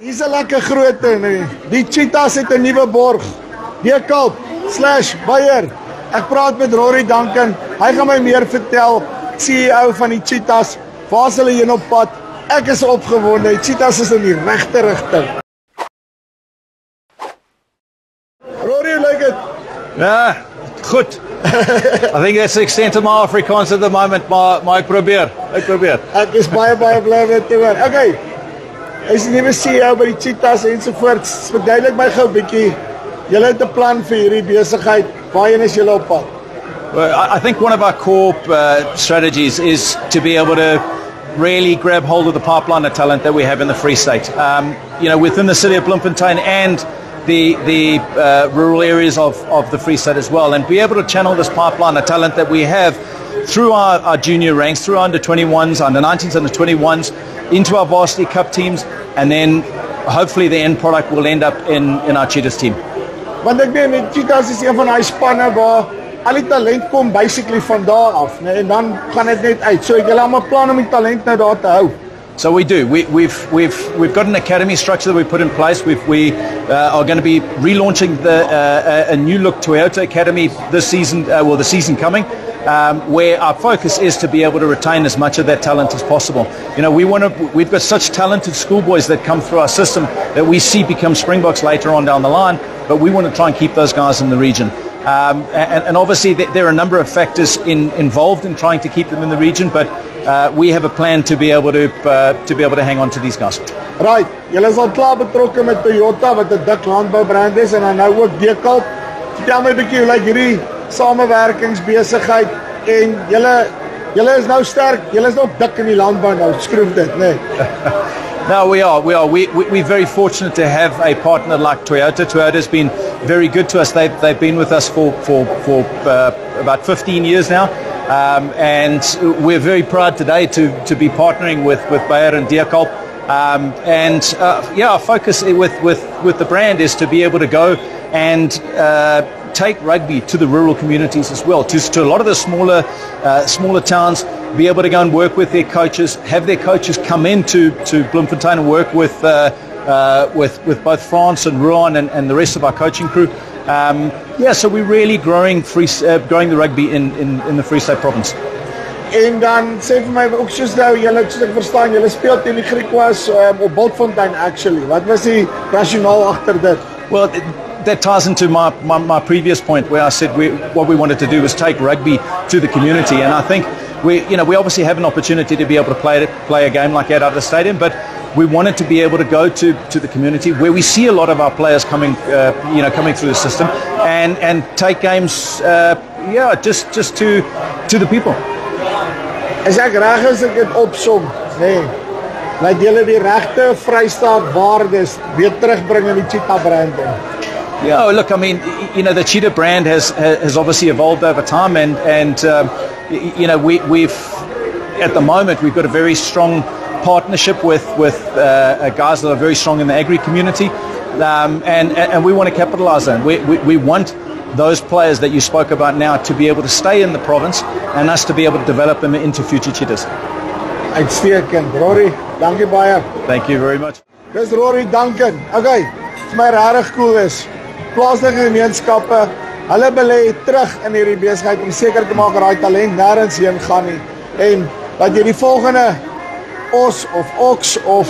Hier's 'n lekker groot ding. Die Cheetahs het 'n nuwe borg. DKalb/Beyer. Ek praat met Rory Duncan. Hy gaan my meer vertel. CEO van die Cheetahs. Waar's hulle heen op pad? Ek is opgewonde. Die Cheetahs is in die regte rigting. Rory, hoe lyk dit? Ja, goed. I think that's the extent of my Afrikaans at the moment, maar ek probeer. Ek is baie bly met te hoor. Okay. Hy's die nuwe CEO by die Cheetahs ensovoorts. Verduidelik my gou 'n bietjie. Julle het 'n plan vir hierdie besigheid. Waarheen is julle op pad? Well, I think one of our core strategies is to be able to really grab hold of the pipeline of talent that we have in the Free State. Within the city of Bloemfontein and the rural areas of the Free State as well, and be able to channel this pipeline of talent that we have through our junior ranks, through our under-21s, under-19s, under-21s, into our varsity cup teams, and then hopefully the end product will end up in our Cheetahs team. Want ek weet, die Cheetahs is een van daai spanne waar al die talent kom basically van daar af, nee, en dan gaan dit net uit. So julle het 'n plan om die talent nou daar te hou. So we do. We've got an academy structure that we put in place. We are going to be relaunching a new look Toyota Academy this season. The season coming, where our focus is to be able to retain as much of that talent as possible. We've got such talented schoolboys that come through our system that we see become Springboks later on down the line. But we want to try and keep those guys in the region. And obviously there are a number of factors involved in trying to keep them in the region, but we have a plan to be able to hang on to these guys. Right, julle is al klaar betrokke met Toyota wat 'n dik landboubrand is en dan nou ook DKalb. Vertel my 'n bietjie hoe lyk hierdie samewerkingsbesigheid en julle is nou sterk, julle is nog dik in die landbou nou, skroef dit, nee. No, we are. We're very fortunate to have a partner like Toyota. Toyota's been very good to us. They've been with us for about 15 years now, and we're very proud today to be partnering with Beyer and DKalb. Our focus with the brand is to be able to go and take rugby to the rural communities as well, to a lot of the smaller towns, be able to go and work with their coaches, have their coaches come into Bloemfontein and work with both France and Rouen and the rest of our coaching crew. So we're really growing the rugby in the Free State province. En dan sê vir my ook soos nou julle soos ek verstaan julle speel teen die Griquas op Bultfontein actually. Wat was die rasionaal agter dit? Well, that ties into my previous point where I said what we wanted to do was take rugby to the community, and I think we obviously have an opportunity to be able to play a game like that out of the stadium, but we wanted to be able to go to the community where we see a lot of our players coming through the system and take games just to the people. As ek reg is ek dit opsom, nee. Laat julle die regte Vrystaat waardes weer terugbring in die Cheetah brand. Yeah, look, I mean, the Cheetah brand has obviously evolved over time, and we've at the moment we've got a very strong partnership with guys that are very strong in the agri community, and we want to capitalise on. We want those players that you spoke about now to be able to stay in the province and us to be able to develop them into future Cheetahs. Uitstekend, Rory. Dankie baie. Thank you very much. Dis Rory Duncan. Okay, it's my regtig cool is. Plaaslike gemeenskappe, hulle belê terug in hierdie besigheid om seker te maak dat daai talent nêrens heen gaan nie en dat jy die volgende os of ox of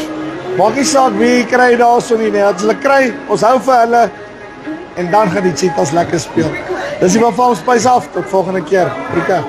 maak nie saak wie kry daarso nie, dat hulle kry, ons hou vir hulle en dan gaan die Cheetahs lekker speel. Dis die van Farm Spice af, tot volgende keer. Rika.